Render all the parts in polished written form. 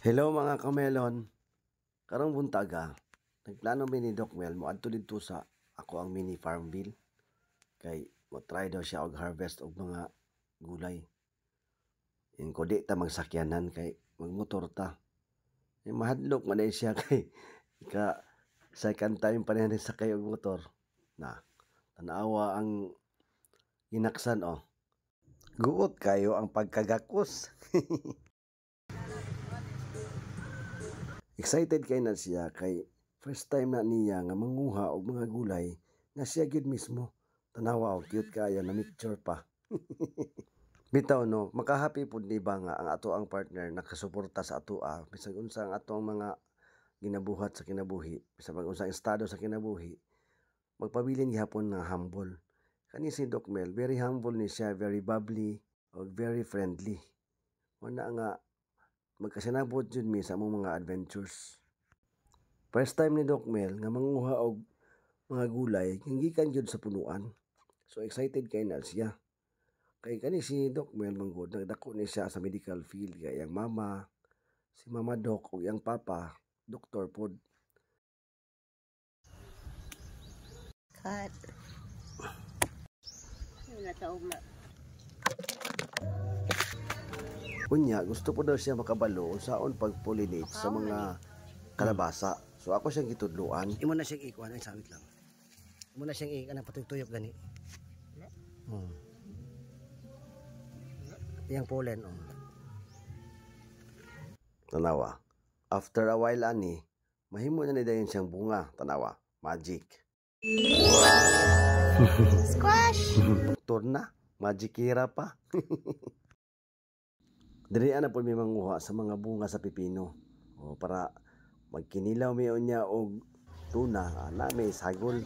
Hello mga kamelon, karong buntaga, nagplano mi ni Doc Mel mo adto didto sa ako ang mini Farmville kay mo try daw siya og harvest og mga gulay. Yung kodi ta magsakyanan kay magmotor ta. Mahadlok man day siya kay ka second time pa niya sakay og motor. Na tanawa ang inaksan oh. Guot kayo ang pagkagakos. Excited kay na siya kay first time na niya nga manguha og mga gulay nga siya gyud mismo. Tanawa og cute kaya na picture pa. Bitaw no, makahappy pud ni ba nga ang ato ang partner nakasuporta sa ato bisag unsa ang ato ang mga ginabuhat sa kinabuhi, bisag unsang estado sa kinabuhi. Magpabilin gihapon nga humble. Kani si Doc Mel, very humble ni siya, very bubbly, og very friendly. Wala nga magkasinabot jud mi sa among mga adventures. First time ni Doc Mel nga manguha og mga gulay kung gikan jud sa punuan. So excited kay na siya. Kay kani si Doc Mel manggod nagdako ni siya sa medical field kay ang mama, si Mama Doc ug ang papa, doktor pod. Cut. Wala taog na. Unya, gusto po daw siya makabalo unsaon pag-pollinate sa mga kalabasa. So ako siyang gitudluan. Imo na siyang ikuan ay sawit lang. Imo na siyang ikan patuyok gani. Yang pollen Tanawa. After a while ani, mahimo na ni dayon siyang bunga. Tanawa. Magic. Squash. Doktor na. Magicira pa. Diri ana po may manguha sa mga bunga sa pipino. O para magkinilaw mi unya og tuna, ana may sagol.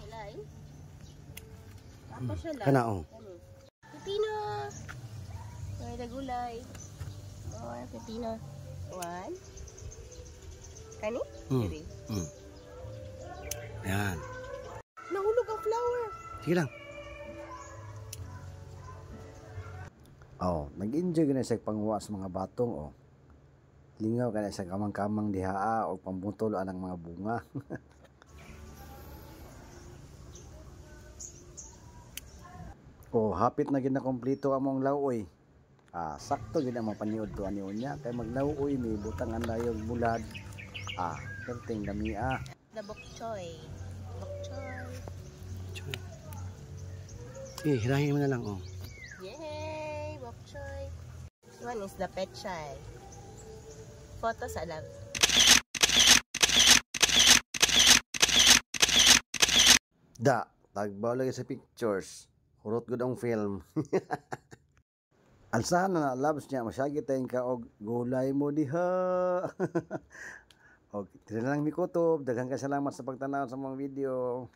Ako siya lang. Kana Pipino. May nagulay. More pipino. One. Kani? Diri. Yan. Nahulog ang flower. Sige lang. Oh, nag-enjoy gina siya panguha sa mga batong oh. Lingaw kana siya kamang-kamang dihaa o pambutol anang mga bunga. Oh, hapit na gid na kompleto among lawoy. Sakto gid ang mapaniud to ani unya kay maglawoy mi butang ang layog bulad. Perting dami The bok choy. Bok choy. Hirahin mo na lang Yay! Bok choy. This one is the pechay. Photo sa love. Tagbaw lagi sa pictures. Hurot gud ang film. Alsahan na loves niya masyagi tayong ka og gulay mo diha. Og tira lang mi kutob, daghang salamat sa pagtanaw sa mga video.